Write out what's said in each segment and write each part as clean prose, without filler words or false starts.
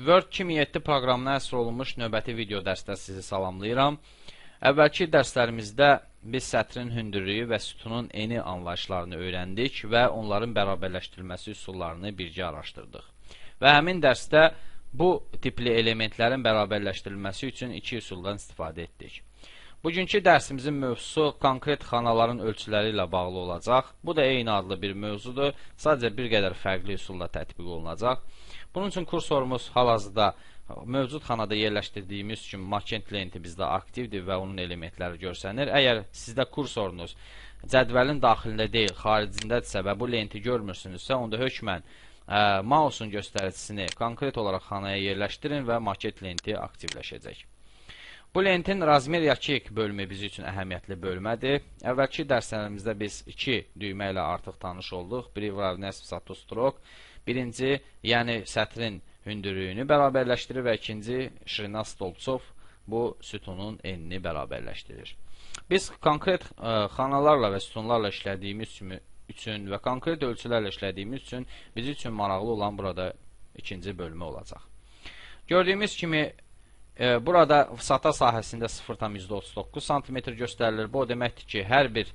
Word 2007 proqramına həsr olunmuş növbəti video dərsdə sizi salamlayıram. Əvvəlki dərslərimizdə biz sətrin hündürlüyü və sütunun eni anlayışlarını öyrəndik və onların bərabərləşdirilməsi üsullarını birgə araşdırdıq. Və həmin dərsdə bu tipli elementlərin bərabərləşdirilməsi üçün iki üsuldan istifadə etdik. Bugünkü dərsimizin mövzusu konkret xanaların ölçüləri ilə bağlı olacaq. Bu da eyni adlı bir mövzudur. Sadəcə bir qədər fərqli üsulla tətbiq olunacaq. Bunun üçün kursorumuz hal-hazırda mövcud xanada yerləşdirdiyimiz üçün Makent lenti bizdə aktivdir və onun elementləri görsənir. Əgər sizdə kursorunuz cədvəlin daxilində deyil, xaricindədirsə və bu lenti görmürsünüzsə, onda hökmən mausun göstəricisini konkret olaraq xanaya yerləşdirin və Makent lenti aktivləşəcək. Bu lentin razmer yakik bölümü bizim üçün əhəmiyyətli bölmədir. Əvvəlki dərslərimizdə biz iki düymə ilə artıq tanış olduq. Biri Vravnesv Satostrok. Birinci, yəni sətrin hündürlüyünü bərabərləşdirir və ikinci Şirina Stoltsov bu sütunun enini bərabərləşdirir. Biz konkret xanalarla və sütunlarla işlədiyimiz üçün və konkret ölçülərlə işlədiyimiz üçün bizim üçün maraqlı olan burada ikinci bölümü olacaq. Gördüyümüz kimi burada sata sahəsində 0,39 cm göstərilir. Bu o deməkdir ki, hər bir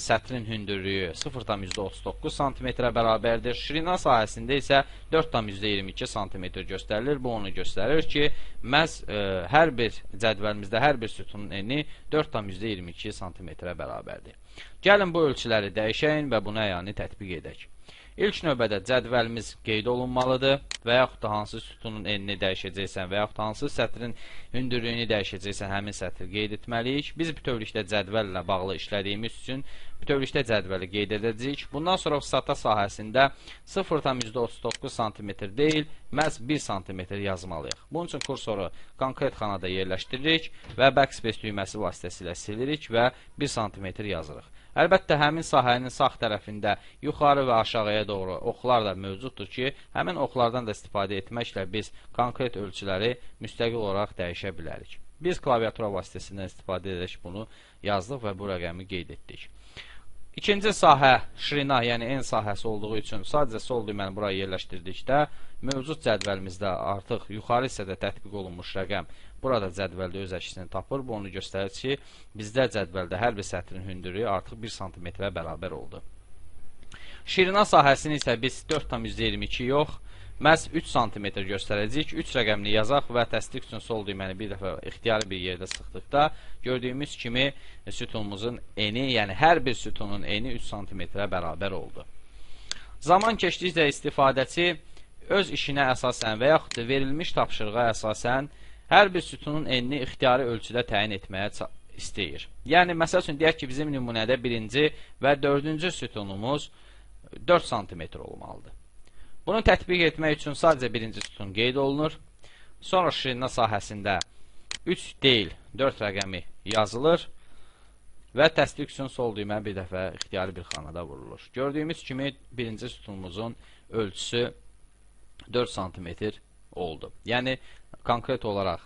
sətrin hündürlüyü 0,39 cm-ə bərabərdir. Şirina sahəsində isə 4,22 cm göstərilir. Bu onu göstərir ki, məhz hər bir cədvəlimizdə hər bir sütunun eni 4,22 cm-ə bərabərdir. Gəlin bu ölçüləri dəyişək və buna əyani tətbiq edək. İlk növbədə cədvəlimiz qeyd olunmalıdır və yaxud da hansı sütunun enini dəyişəcəksən və yaxud da hansı sətrin hündürlüyünü dəyişəcəksən həmin sətri qeyd etməliyik. Biz bütövlükdə cədvəllə bağlı işlədiyimiz üçün bütövlükdə cədvəli qeyd edəcəyik. Bundan sonra sata sahəsində 0,39 cm deyil, məhz 1 cm yazmalıyıq. Bunun üçün kursoru konkret xanada yerləşdiririk və backspace düyməsi vasitəsilə silirik və 1 cm yazırıq. Əlbəttə, həmin sahənin sağ tərəfində yuxarı və aşağıya doğru oxlar da mövcuddur ki, həmin oxlardan da istifadə etməklə biz konkret ölçüləri müstəqil olaraq dəyişə bilərik. Biz klaviatura vasitəsindən istifadə edək bunu yazdıq və bu rəqəmi qeyd etdik. İkinci sahə şirina, yəni en sahəsi olduğu üçün sadəcə sol düyməni buraya yerləşdirdikdə mövcud cədvəlimizdə artıq yuxarı hissədə tətbiq olunmuş rəqəm burada cədvəldə öz əksini tapır. Bu onu göstərir ki, bizdə cədvəldə hər bir sətrin hündürlüyü artıq 1 cm-ə bərabər oldu. Şirina sahəsini isə biz 4,22 yox, məhz 3 cm göstərəcəyik. 3 rəqəmini yazaq və təsdiq üçün sol düyməni bir dəfə ixtiyari bir yerdə sıxdıqda gördüyümüz kimi sütunumuzun eni, yəni hər bir sütunun eni 3 cm-ə bərabər oldu. Zaman keçdikcə istifadəçi öz işinə əsasən və yaxud da verilmiş tapşırığa əsasən hər bir sütunun enini ixtiyari ölçüdə təyin etməyə istəyir. Yəni, məsəl üçün, deyək ki, bizim nümunədə birinci və dördüncü sütunumuz 4 cm olmalıdır. Bunu tətbiq etmək üçün sadəcə birinci sütun qeyd olunur. Sonra şirina sahəsində 3 deyil, 4 rəqəmi yazılır və təsdiq üçün sol düymə bir dəfə ixtiyari bir xanada vurulur. Gördüyümüz kimi birinci sütunumuzun ölçüsü 4 cm oldu. Yəni, konkret olaraq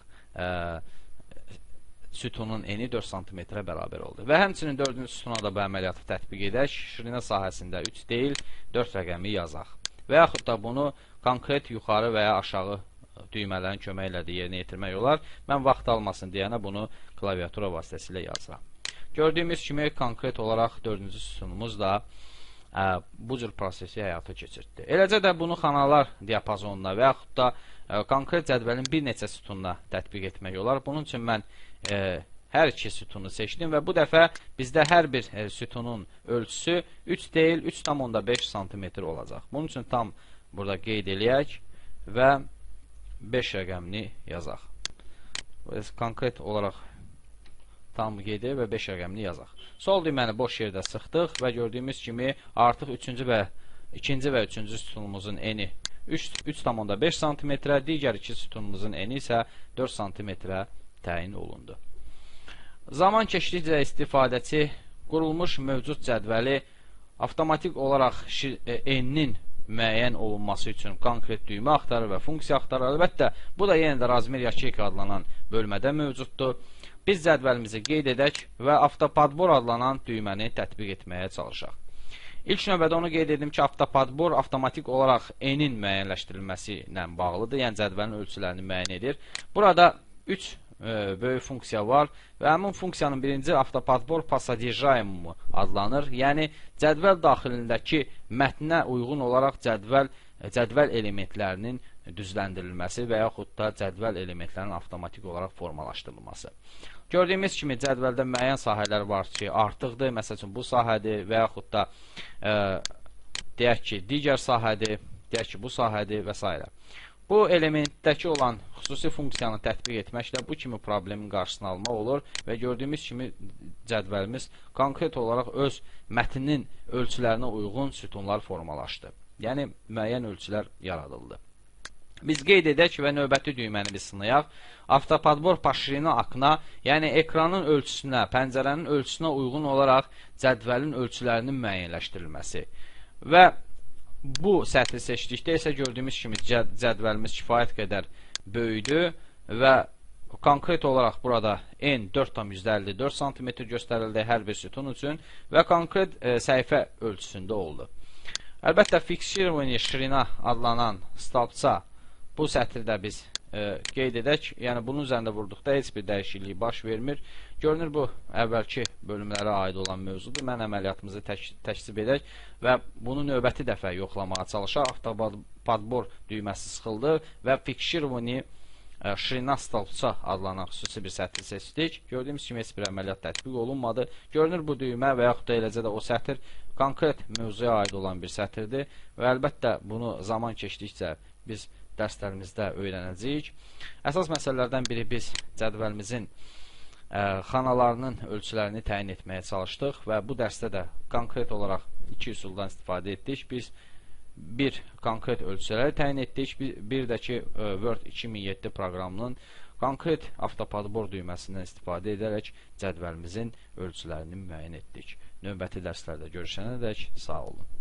sütunun eni 4 cm-ə bərabər oldu. Və həmçinin dördüncü sütuna da bu əməliyyatı tətbiq edək. Şirina sahəsində 3 deyil, 4 rəqəmi yazaq. Və yaxud da bunu konkret yuxarı və ya aşağı düymələrin köməyi ilə də yerinə yetirmək olar. Mən vaxt almasın deyənə bunu klaviatura vasitəsilə yazıram. Gördüyümüz kimi konkret olaraq dördüncü sütunumuz da bu cür prosesi həyata keçirdi. Eləcə də bunu xanalar diapazonuna və yaxud da konkret cədvəlin bir neçə sütununa tətbiq etmək olar. Bunun üçün mən hər iki sütunu seçdim və bu dəfə bizdə hər bir sütunun ölçüsü 3 deyil, 3,5 cm olacaq. Bunun üçün tam burada qeyd eləyək və 5 rəqəmini yazaq. Konkret olaraq tam qeyd edək və 5 rəqəmini yazaq. Sol düyməni boş yerdə sıxdıq və gördüyümüz kimi artıq ikinci və üçüncü sütunumuzun eni 3,5 cm, digər iki sütunumuzun eni isə 4 cm-ə təyin olundu. Zaman keçdikcə istifadəçi qurulmuş mövcud cədvəli avtomatik olaraq eninin müəyyən olunması üçün konkret düymə axtarır və funksiya axtarır. Əlbəttə, bu da yenə də razmer yakik adlanan bölmədə mövcuddur. Biz cədvəlimizi qeyd edək və avtopadbor adlanan düyməni tətbiq etməyə çalışaq. İlk növbədə onu qeyd edim ki, avtopadbor avtomatik olaraq N-in müəyyənləşdirilməsi ilə bağlıdır, yəni cədvəlin ölçülərini müəyyən edir. Burada 3 böyük funksiya var və həmin funksiyanın birinci avtopadbor passadijayımı adlanır. Yəni, cədvəl daxilindəki mətnə uyğun olaraq cədvəl elementlərinin düzləndirilməsi və yaxud da cədvəl elementlərinin avtomatik olaraq formalaşdırılması. Gördüyümüz kimi cədvəldə müəyyən sahələr var ki, artıqdır, məsəl üçün bu sahədir və yaxud da deyək ki, digər sahədir, deyək ki, bu sahədir və s. Bu elementdəki olan xüsusi funksiyanı tətbiq etməklə bu kimi problemin qarşısını almaq olur və gördüyümüz kimi cədvəlimiz konkret olaraq öz mətnin ölçülərinə uyğun sütunlar formalaşdı. Yəni, müəyyən ölçülər yaradıldı. Biz qeyd edək və növbəti düyməni biz sınayaq. Avtopadbor paşirina akına, yəni ekranın ölçüsünə, pəncərənin ölçüsünə uyğun olaraq cədvəlin ölçülərinin müəyyənləşdirilməsi. Və bu sətri seçdikdə isə gördüyümüz kimi cədvəlimiz kifayət qədər böyüdü və konkret olaraq burada N 4,54 cm göstərildi hər bir sütun üçün və konkret səhifə ölçüsündə oldu. Əlbəttə, fiksirованный şirina adlanan stolpça bu sətirdə biz qeyd edək. Yəni, bunun üzərində vurduqda heç bir dəyişiklik baş vermir. Görünür, bu əvvəlki bölümlərə aid olan mövzudur. Mən əməliyyatımızı təksib edək və bunu növbəti dəfə yoxlamağa çalışaq. Avtopadbor düyməsi sıxıldı və fiksirованный şirina stolpça adlanan xüsusi bir sətri seçdik. Gördüyümüz kimi heç bir əməliyyat tətbiq olunmadı. Görünür, bu düymə və yaxud da eləcə də o sətir konkret mövzuya aid olan bir sətirdir və əlbəttə bunu zaman keçdikcə biz dərslərimizdə öyrənəcəyik. Əsas məsələlərdən biri biz cədvəlimizin xanalarının ölçülərini təyin etməyə çalışdıq və bu dərsdə də konkret olaraq iki üsuldan istifadə etdik. Biz bir konkret ölçüləri təyin etdik, bir də ki Word 2007 proqramının konkret avtopadbor düyməsindən istifadə edərək cədvəlimizin ölçülərini müəyyən etdik. Növbəti dərslərdə görüşənədək sağ olun.